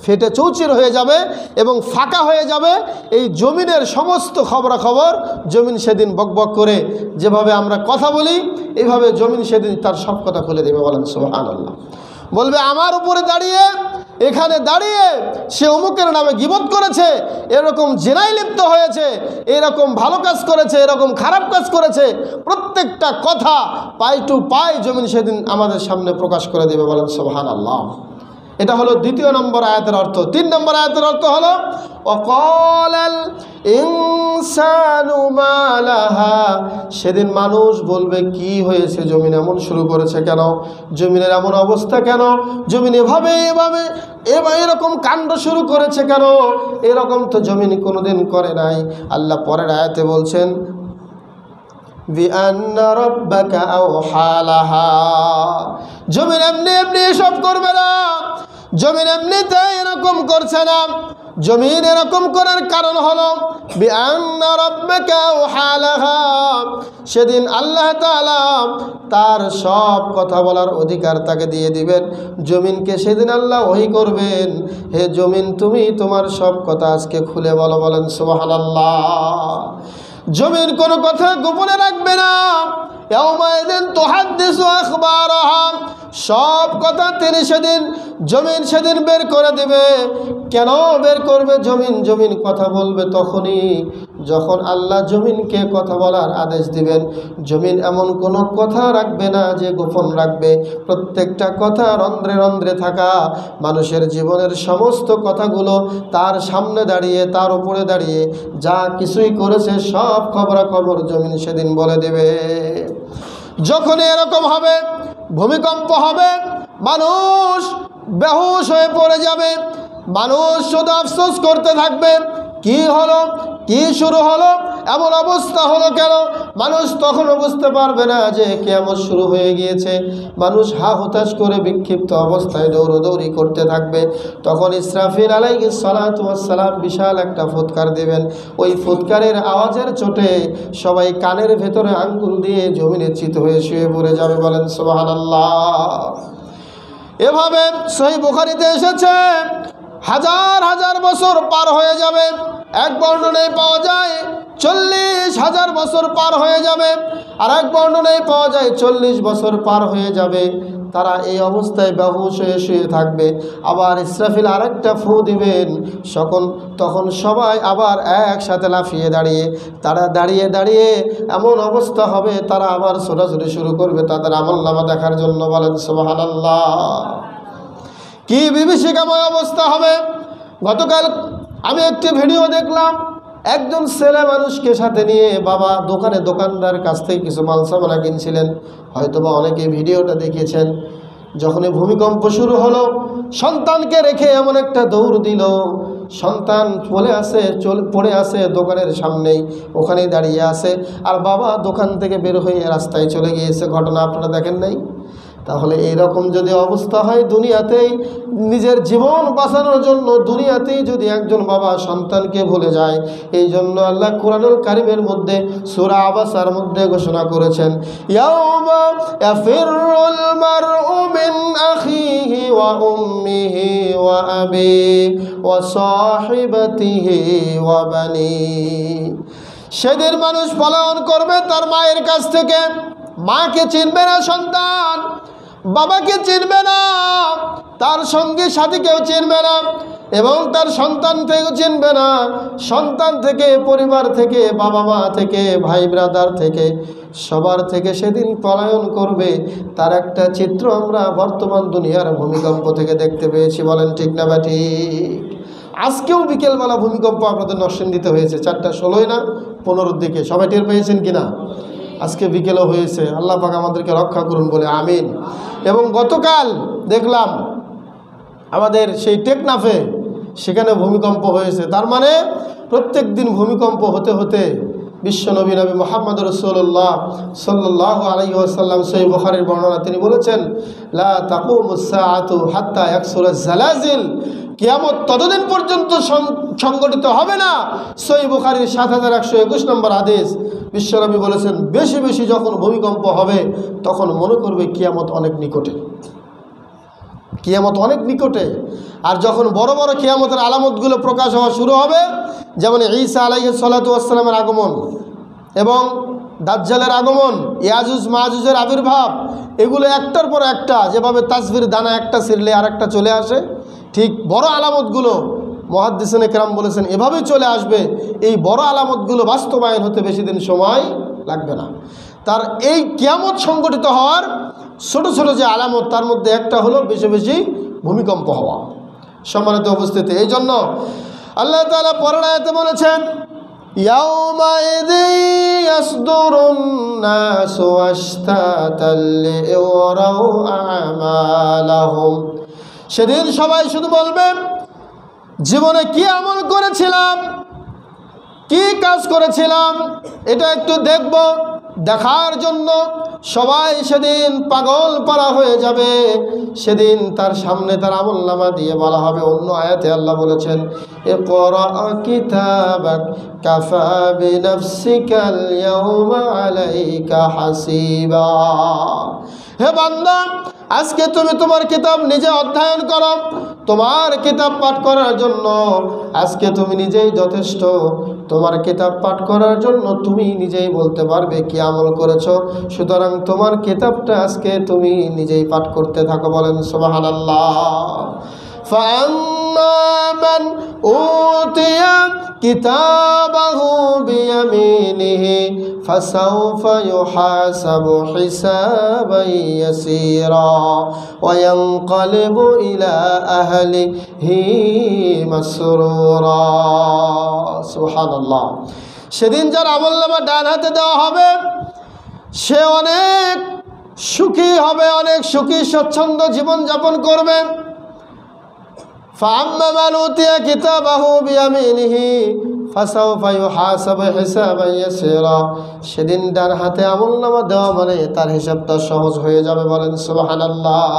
ফেটে চৌচির হয়ে যাবে এবং ফাঁকা হয়ে যাবে। এই জমিনের সমস্ত খবরাখবর জমিন সেদিন বকবক করে যেভাবে আমরা কথা বলি এইভাবে জমিন সেদিন তার সব কথা খুলে দেবে। বলেন সুবহানাল্লাহ। বলবে আমার উপরে দাঁড়িয়ে, এখানে দাঁড়িয়ে সে অমুকের নামে গীবত করেছে, এরকম জেনায় লিপ্ত হয়েছে, এরকম ভালো কাজ করেছে, এরকম খারাপ কাজ করেছে, প্রত্যেকটা কথা পাই টু পাই জমিন সেদিন আমাদের সামনে প্রকাশ করে দেবে। বলেন সুবহানাল্লাহ। এটা হলো দ্বিতীয় নম্বর আয়াতের অর্থ। 3 নম্বর আয়াতের অর্থ হলো ওয়াকালাল ইনসানু মা লাহা, সেদিন মানুষ বলবে কি হয়েছে, জমিন এমন শুরু করেছে কেন, জমিনের এমন অবস্থা কেন, জমিন এভাবে এরকম কাণ্ড শুরু করেছে কেন, এরকম তো জমিন কোনোদিন করে নাই। আল্লাহ পরের আয়াতে বলছেন বিআন্না রাব্বাকা আওহা লাহা, জমিন এমনি এমনি সব করবে না, জমিন এমনিতে এরকম করছে না। জমিন এরকম করার কারণ হলো বিআন্না রাব্বাকা আওহা লাহা, সেদিন আল্লাহ তাআলা তার সব কথা বলার অধিকার তাকে দিয়ে দিবেন। জমিনকে সেদিন আল্লাহ ওহী করবেন, হে জমিন তুমি তোমার সব কথা আজকে খুলে বলো। বলেন সুবহানাল্লাহ। জমিন কোনো কথা গোপনে রাখবে না। ইয়াউমাইদিন তুহাদ্দিসু আখবারাহা, সব কথা তিনি সেদিন জমিন সেদিন বের করে দেবে। কেন বের করবে জমিন কথা বলবে তখনই যখন আল্লাহ জমিনকে কথা বলার আদেশ দিবেন। জমিন এমন কোনো কথা রাখবে না যে গোপন রাখবে। প্রত্যেকটা কথা রন্ধ্রে রন্ধ্রে থাকা মানুষের জীবনের সমস্ত কথাগুলো তার সামনে দাঁড়িয়ে, তার উপরে দাঁড়িয়ে যা কিছুই করেছে সব খবরাখবর জমিন সেদিন বলে দেবে। যখন এরকম হবে, ভূমিকম্প হবে, মানুষ বেহুশ হয়ে পড়ে যাবে, মানুষ শুধু আফসোস করতে থাকবে কি হলো, কি শুরু হলো, এমন অবস্থা হলো কেন। মানুষ তখনও বুঝতে পারবে না যে কিয়ামত শুরু হয়ে গিয়েছে। মানুষ হা হুতাশ করে বিক্ষিপ্ত অবস্থায় দৌড়দৌড়ি করতে থাকবে। তখন ইসরাফিল আলাইহিস সালাতু ওয়াস সালাম বিশাল একটা ফুৎকার দেবেন। ওই ফুৎকারের আওয়াজের চোটে সবাই কানের ভেতরে আঙ্গুল দিয়ে জমিনে চিত হয়ে শুয়ে পড়ে যাবে। বলেন সুবহানাল্লাহ। এভাবে সহিহ বুখারীতে এসেছে হাজার হাজার বছর পার হয়ে যাবে। এক বর্ণনায় পাওয়া যায় 40,000 বছর পার হয়ে যাবে, আর এক বর্ণনায় পাওয়া যায় 40 বছর পার হয়ে যাবে। তারা এই অবস্থায় বেহুশ হয়ে শুয়ে থাকবে। আবার ইসরাফিল আরেকটা ফু দিবেন, তখন সবাই আবার একসাথে লাফিয়ে তারা দাঁড়িয়ে এমন অবস্থা হবে তারা আবার ছোটাছুটি শুরু করবে তাদের আমলনামা দেখার জন্য। বলেন সুবহানাল্লাহ। কি বিভীষিকাময় অবস্থা হবে। গতকাল আমি একটি ভিডিও দেখলাম, একজন ছেলে মানুষকে সাথে নিয়ে বাবা দোকানদার কাছ থেকে কিছু মাল সামানা কিনছিলেন। হয়তোবা অনেকে ভিডিওটা দেখেছেন। যখনই ভূমিকম্প শুরু হলো, সন্তানকে রেখে এমন একটা দৌড় দিল। সন্তান পড়ে আছে দোকানের সামনেই, ওখানেই দাঁড়িয়ে আছে, আর বাবা দোকান থেকে বের হয়ে রাস্তায় চলে গিয়েছে। ঘটনা আপনারা দেখেন নাই? তাহলে এইরকম যদি অবস্থা হয় দুনিয়াতেই, নিজের জীবন বাঁচানোর জন্য দুনিয়াতেই যদি একজন বাবা সন্তানকে ভুলে যায়, এই জন্য আল্লাহ কোরআনুল কারীমের মধ্যে সূরা আবাসার মধ্যে ঘোষণা করেছেন ইয়াউমা ইয়াফিরুল মারউ মিন আখিহি ওয়া উম্মিহি ওয়া আবিহি ওয়া সাহিবাতিহি ওয়া বানিহি। সেদিন মানুষ পলায়ন করবে তার মায়ের কাছ থেকে। মাকে চিনবে না সন্তান, বাবাকে চিনবে না, তার সঙ্গী সাথীকেও চিনবে না, এবং তার সন্তান থেকেও চিনবে না। সন্তান থেকে, পরিবার থেকে, বাবা মা থেকে, ভাই ব্রাদার থেকে, সবার থেকে সেদিন পলায়ন করবে। তার একটা চিত্র আমরা বর্তমান দুনিয়ার ভূমিকম্প থেকে দেখতে পেয়েছি। বলেন ঠিক না বাটি? আজকেও বিকেলবেলা ভূমিকম্প আপনাদের নরসিংদীতে হয়েছে, 4:16 না 15 দিকে। সবাই টের পেয়েছেন কিনা? আজকে বিকেলও হয়েছে। আল্লাহ পাক আমাদেরকে রক্ষা করুন বলে আমিন। এবং গতকাল দেখলাম আমাদের সেই টেকনাফে, সেখানে ভূমিকম্প হয়েছে। তার মানে প্রত্যেক দিন ভূমিকম্প হতে হতে বিশ্বনবী নবী মুহাম্মদ রাসূলুল্লাহ সাল্লাল্লাহু আলাইহি ওয়াসাল্লাম সহিহ বুখারীর বর্ণনা তিনি বলেছেন, লা তাকুমুস সাআতু হাত্তা ইয়াকসুরাজ জালাজিল, কিয়ামত ততদিন পর্যন্ত সংগঠিত হবে না। সহিহ বুখারীর ৭১২১ নম্বর হাদিস। বিশ্বনবী বলেছেন, বেশি বেশি যখন ভূমিকম্প হবে তখন মনে করবে কিয়ামত অনেক নিকটে, কিয়ামত অনেক নিকটে। আর যখন বড় বড় কিয়ামতের আলামতগুলো প্রকাশ হওয়া শুরু হবে, যেমন ঈসা আলাইহিস সালাতু ওয়াস সালামের আগমন এবং দাজ্জালের আগমন, ইয়াজুজ মাজুজের আবির্ভাব, এগুলো একটার পর একটা, যেভাবে তাসবির দানা একটা ছিঁড়লে আর একটা চলে আসে, ঠিক বড় আলামতগুলো মুহাদ্দিসিনে কেরাম বলেছেন এভাবেই চলে আসবে। এই বড় আলামতগুলো বাস্তবায়ন হতে বেশি দিন সময় লাগবে না। তার এই কিয়ামত সংগঠিত হওয়ার ছোট ছোট যে আলামত, তার মধ্যে একটা হলো বেশি বেশি ভূমিকম্প হওয়া। সম্মানিত উপস্থিতি, এই জন্য আল্লাহ তাআলা পরের আয়াতে বলেছেন, ইয়াউমাইযি ইয়াসদুরুন নাসু আশতাতাল লিউরাউ আমালাহুম, সেদিন সবাই শুধু বলবে, জীবনে কি আমল করেছিলাম, কি কাজ করেছিলাম, এটা একটু দেখব। দেখার জন্য সবাই সেদিন পাগল পারা হয়ে যাবে। সেদিন তার সামনে তার আমলনামা দিয়ে বলা হবে, অন্য আয়াতে আল্লাহ বলেছেন, ইকরা কিতাবাক কাফা বিনাফসিকাল ইয়াউমা আলাইকা হাসিবা। হে বান্দা, আজকে তুমি তোমার কিতাব নিজে অধ্যয়ন করো, তোমার কিতাব পাঠ করার জন্য আজকে তুমি নিজেই যথেষ্ট। তোমার কিতাব পাঠ করার জন্য তুমি নিজেই বলতে পারবে কি আমল করেছো। সুতরাং তোমার কিতাবটা আজকে তুমি নিজেই পাঠ করতে থাকো। বলেন সুবহানাল্লাহ। فَأَمَّا مَنْ أُوتِيَ كِتَابَهُ بِيَمِينِهِ فَسَوْفَ يُحَاسَبُ حِسَابًا يَسِيرًا وَيَنْقَلِبُ إِلَى أَهْلِهِ مَسْرُورًا। সুবহানাল্লাহ। সেদিন যার আমলনামা ডান হাতে দেওয়া হবে সে অনেক সুখী হবে, অনেক সুখী স্বচ্ছন্দ জীবন যাপন করবে। فَأَمَّا مَنْ أُوتِيَ كِتَابَهُ بِيَمِينِهِ فَسَوْفَ يُحَاسَبُ حِسَابًا يَسِيرًا। সেদিন ডান হাতে আমলনামা দেওয়া মানে তার হিসাবটা সহজ হয়ে যাবে। বলেন সুবহানাল্লাহ।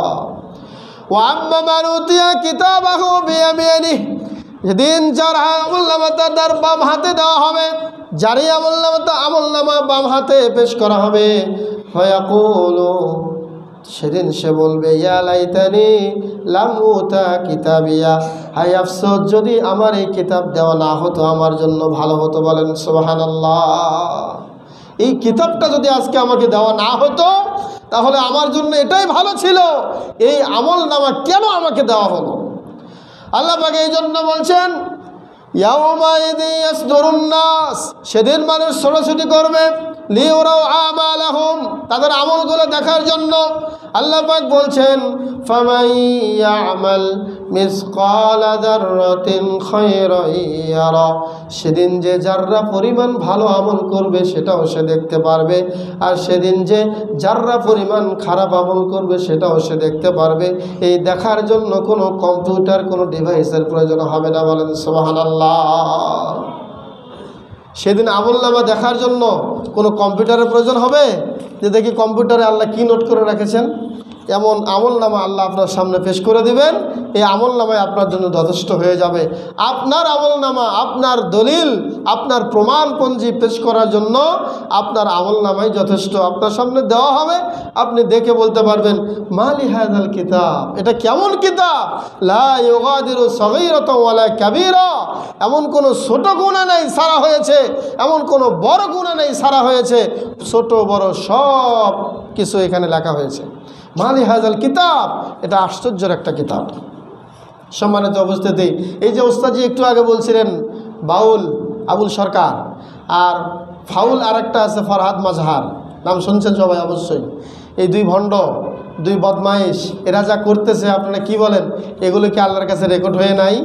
وَأَمَّا مَنْ أُوتِيَ كِتَابَهُ بِيَمِينِهِ, যেদিন যার আমলনামা তার বাম হাতে দেওয়া হবে, যারই আমলনামা বাম হাতে পেশ করা হবে, ফায়াকুলু, সেদিন সে বলবে, ইয়া লাইতানি লাম উতা কিতাবিয়া, হায় আফসোস যদি আমার এই কিতাব দেওয়া না হতো, আমার জন্য ভালো হতো। বলেন সুবহানাল্লাহ। এই কিতাবটা যদি আজকে আমাকে দেওয়া না হতো তাহলে আমার জন্য এটাই ভালো ছিল, এই আমলনামা কেন আমাকে দেওয়া হলো। আল্লাহ পাক এই জন্য বলছেন, ইয়াউমাইযি ইয়াসদুরুন নাস, সেদিন মানুষ ছোটাছুটি করবে, লিউরাউ আমালাহুম, তাদের আমলগুলো দেখার জন্য। আল্লাহ পাক বলছেন, ফামান ইয়ামাল মিসকালা যাররাতিন খায়রান ইয়ারা, সেদিন যে যাররা পরিমাণ ভালো আমল করবে সেটাও সে দেখতে পারবে, আর সেদিন যে যাররা পরিমাণ খারাপ আমল করবে সেটাও সে দেখতে পারবে। এই দেখার জন্য কোনো কম্পিউটার, কোনো ডিভাইসের প্রয়োজন হবে না। বলেন সুবহানাল্লাহ। সেদিন আমলনামা দেখার জন্য কোনো কম্পিউটারের প্রয়োজন হবে যে দেখি কম্পিউটারে আল্লাহ কি নোট করে রেখেছেন, এমন আমলনামা আল্লাহ আপনার সামনে পেশ করে দিবেন। এই আমলনামায় আপনার জন্য যথেষ্ট হয়ে যাবে। আপনার আমলনামা, আপনার দলিল, আপনার প্রমাণপঞ্জি পেশ করার জন্য আপনার আমলনামাই যথেষ্ট। আপনার সামনে দেওয়া হবে, আপনি দেখে বলতে পারবেন, মালি হাযাল কিতাব, এটা কেমন কিতাব, লা ইউগাদিরু সগীরাতাও ওয়ালা কাবীরা, এমন কোনো ছোট গুনাহ নেই সারা হয়েছে, এমন কোনো বড় গুনাহ নেই সারা হয়েছে, ছোট বড় সব কিছু এখানে লেখা হয়েছে। মালি হাযাল কিতাব, এটা আশ্চর্যের একটা কিতাব। সম্মানিত উপস্থিতি, এই যে ওস্তাদজি একটু আগে বলছিলেন বাউল আবুল সরকার, আর ফাউল আরেকটা আছে ফরহাদ মাজহার, নাম শুনছেন সবাই অবশ্যই। এই দুই ভণ্ড, দুই বদমাইশ, এরা যা করতেছে আপনারা কি বলেন, এগুলো কি আল্লাহর কাছে রেকর্ড হয়ে নাই?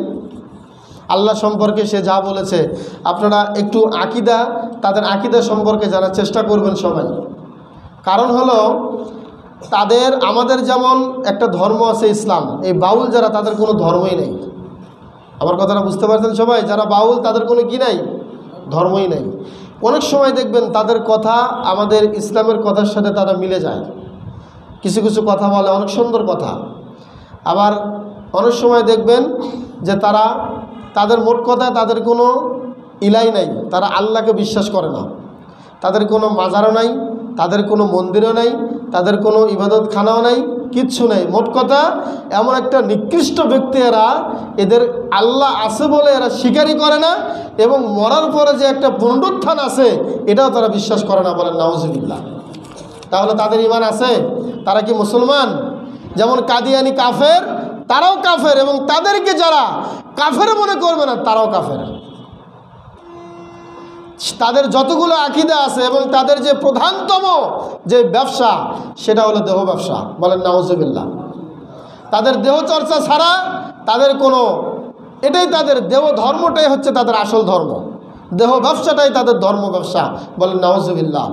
আল্লাহ সম্পর্কে সে যা বলেছে, আপনারা একটু আকীদা, তাদের আকীদা সম্পর্কে জানার চেষ্টা করবেন সবাই। কারণ হলো তাদের, আমাদের যেমন একটা ধর্ম আছে ইসলাম, এই বাউল যারা তাদের কোনো ধর্মই নেই। আমার কথাটা বুঝতে পারছেন সবাই? যারা বাউল তাদের কোনো কি নাই, ধর্মই নাই। অনেক সময় দেখবেন তাদের কথা আমাদের ইসলামের কথার সাথে তারা মিলে যায়, কিছু কিছু কথা বলে অনেক সুন্দর কথা। আবার অনেক সময় দেখবেন যে তাদের মোট কথা তাদের কোনো ইলাই নাই, তারা আল্লাহকে বিশ্বাস করে না, তাদের কোনো মাজারও নাই, তাদের কোনো মন্দিরও নাই, তাদের কোনো ইবাদতখানাও নাই, কিচ্ছু নেই। মোট কথা এমন একটা নিকৃষ্ট ব্যক্তি এদের আল্লাহ আছে বলে এরা স্বীকারই করে না, এবং মরার পরে যে একটা পুনরুত্থান আছে এটাও তারা বিশ্বাস করে না। বলেন নাউজুবিল্লাহ। তাহলে তাদের ঈমান আছে? তারা কি মুসলমান? যেমন কাদিয়ানি কাফের, তারাও কাফের, এবং তাদেরকে যারা কাফের মনে করবে না তারাও কাফের। তাদের যতগুলো আকীদা আছে এবং তাদের যে প্রধানতম যে ব্যবসা সেটা হলো দেহ ব্যবসা। বলেন নাউজুবিল্লাহ। তাদের দেহ চর্চা ছাড়া তাদের কোনো, এটাই তাদের দেহ ধর্মটাই হচ্ছে তাদের আসল ধর্ম, দেহ ব্যবসাটাই তাদের ধর্ম ব্যবসা। বলেন নাউজুবিল্লাহ।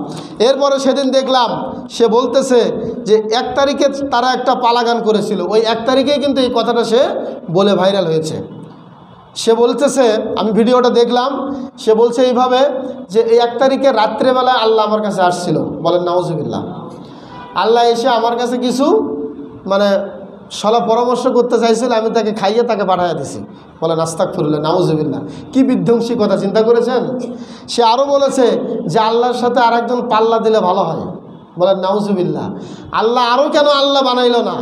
এরপরে সেদিন দেখলাম সে বলতেছে যে 1 তারিখে তারা একটা পালাগান করেছিল, ওই 1 তারিখেই কিন্তু এই কথাটা সে বলে ভাইরাল হয়েছে। সে বলতেছে, আমি ভিডিওটা দেখলাম, সে বলছে এইভাবে যে এই 1 তারিখে রাত্রেবেলায় আল্লাহ আমার কাছে আসছিল। বলেন নাউজুবিল্লাহ। আল্লাহ এসে আমার কাছে কিছু মানে সলা পরামর্শ করতে চাইছিল, আমি তাকে খাইয়ে তাকে পাঠাইয়া দিছি। বলেন আস্তাগফিরুল্লাহ, নাউজুবিল্লাহ। কি বিধ্বংসী কথা চিন্তা করেছেন? সে আরও বলেছে যে আল্লাহর সাথে আরেকজন পাল্লা দিলে ভালো হয়। বলেন নাউজুবিল্লাহ। আল্লাহ আরও কেন আল্লাহ বানাইল না?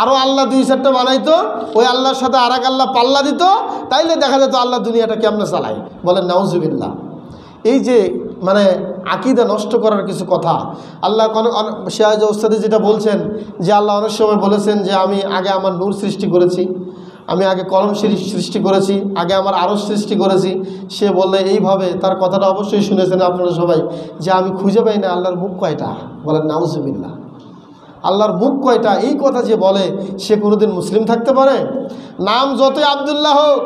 আরও আল্লাহ 2-4টা বানাইতো, ওই আল্লাহর সাথে আর এক আল্লাহ পাল্লা দিত, তাইলে দেখা যেত আল্লাহ দুনিয়াটা কেমনে চালায়। বলেন নাউজুবিল্লাহ। এই যে মানে আকীদা নষ্ট করার কিছু কথা আল্লাহ শাহ ওস্তাদি যেটা বলছেন যে আল্লাহ অনেক সময় বলেছেন যে আমি আগে আমার নূর সৃষ্টি করেছি, আমি আগে কলম সৃষ্টি করেছি, আগে আমার আরশ সৃষ্টি করেছি। সে বললে এইভাবে তার কথাটা অবশ্যই শুনেছেন আপনারা সবাই, যে আমি খুঁজে পাই না আল্লাহর মুখ কয়টা। বলেন নাউজুবিল্লাহ। আল্লাহর মুখ কয়টা, এই কথা যে বলে সে কোনোদিন মুসলিম থাকতে পারে? নাম যতই আবদুল্লাহ হোক,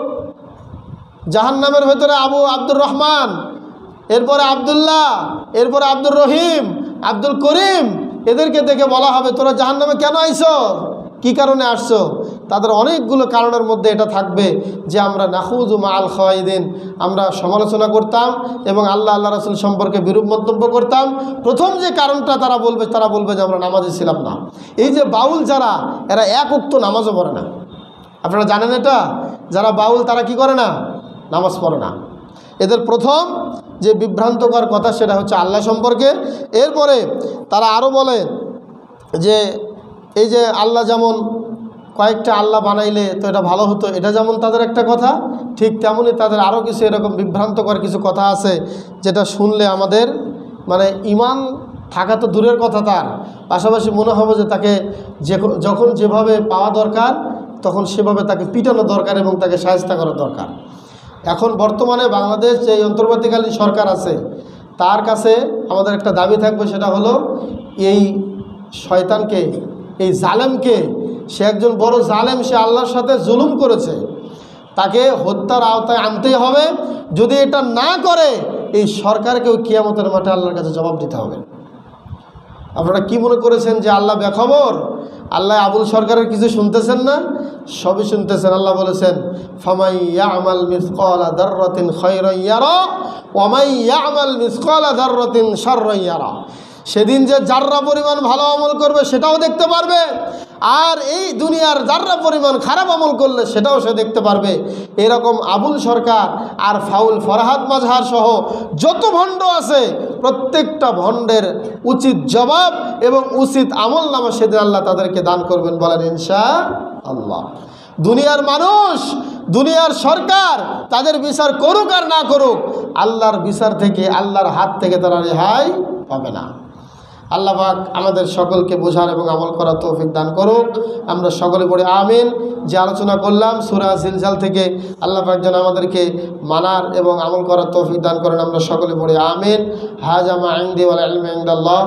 জাহান্নামের ভেতরে আব্দুর রহমান, এরপরে আবদুল্লাহ, এরপরে আব্দুর রহিম, আব্দুল করিম, এদেরকে দেখে বলা হবে তোরা জাহান্নামে কেন আইছো, কি কারণে আসছো? তাদের অনেকগুলো কারণের মধ্যে এটা থাকবে যে আমরা নাখুযু মাআল খাওয়াইদিন, আমরা সমালোচনা করতাম এবং আল্লাহ রাসূল সম্পর্কে বিরূপ মন্তব্য করতাম। প্রথম যে কারণটা তারা বলবে যে আমরা নামাজি ছিলাম না। এই যে বাউল যারা, এরা 1 ওয়াক্ত নামাজও পড়ে না। আপনারা জানেন এটা? যারা বাউল তারা কি করে না? নামাজ পড়ে না। এদের প্রথম যে বিভ্রান্তকর কথা সেটা হচ্ছে আল্লাহ সম্পর্কে। এরপরে তারা আরও বলে যে এই যে আল্লাহ যেমন কয়েকটা আল্লাহ বানাইলে তো এটা ভালো হতো, এটা যেমন তাদের একটা কথা, ঠিক তেমনই তাদের আরও কিছু এরকম বিভ্রান্তকর কিছু কথা আছে যেটা শুনলে আমাদের মানে ঈমান থাকা তো দূরের কথা, তার পাশাপাশি মনে হবে যে তাকে যখন যেভাবে পাওয়া দরকার তখন সেভাবে তাকে পিটানো দরকার এবং তাকে শায়েস্তা করা দরকার। এখন বর্তমানে বাংলাদেশ যে অন্তর্বর্তীকালীন সরকার আছে তার কাছে আমাদের একটা দাবি থাকবে, সেটা হলো এই শয়তানকে, এই জালেমকে, সে একজন বড় জালেম, সে আল্লাহর সাথে জুলুম করেছে, তাকে হত্যার আওতায় আনতেই হবে। যদি এটা না করে এই সরকারকে ওই কিয়ামতের মাঠে আল্লাহর কাছে জবাব দিতে হবে। আপনারা কি মনে করেছেন যে আল্লাহ বেখবর? আল্লাহ আবুল সরকারের কিছু শুনতেছেন না? সবই শুনতেছেন। আল্লাহ বলেছেন ফামাই ইয়ামাল মিসকালা যাররাতিন খায়রান ইয়ারা ওয়া মান ইয়ামাল মিসকালা যাররাতিন শাররান ইয়ারা। সেদিন যে যাররা পরিমাণ ভালো আমল করবে সেটাও দেখতে পারবে, আর এই দুনিয়ার যাররা পরিমাণ খারাপ আমল করলে সেটাও সে দেখতে পারবে। এরকম আবুল সরকার আর ফাউল ফরহাদ মাজহার সহ যত ভণ্ড আছে প্রত্যেকটা ভণ্ডের উচিত জবাব এবং উচিত আমল নামা সেদিন আল্লাহ তাদেরকে দান করবেন। বলেন ইনশাআল্লাহ। দুনিয়ার মানুষ, দুনিয়ার সরকার তাদের বিচার করুক আর না করুক, আল্লাহর বিচার থেকে, আল্লাহর হাত থেকে তারা রেহাই পাবে না। আল্লাহ পাক আমাদের সকলকে বোঝার এবং আমল করার তৌফিক দান করুক। আমরা সকলে পড়ে আমিন। যে আলোচনা করলাম সূরা জিলজাল থেকে, আল্লাহ পাক যেন আমাদেরকে মানার এবং আমল করার তৌফিক দান করেন। আমরা সকলে পড়ে আমিন। হাজা মা ইনদি ওয়াল ইলমু ইনদাল্লাহ।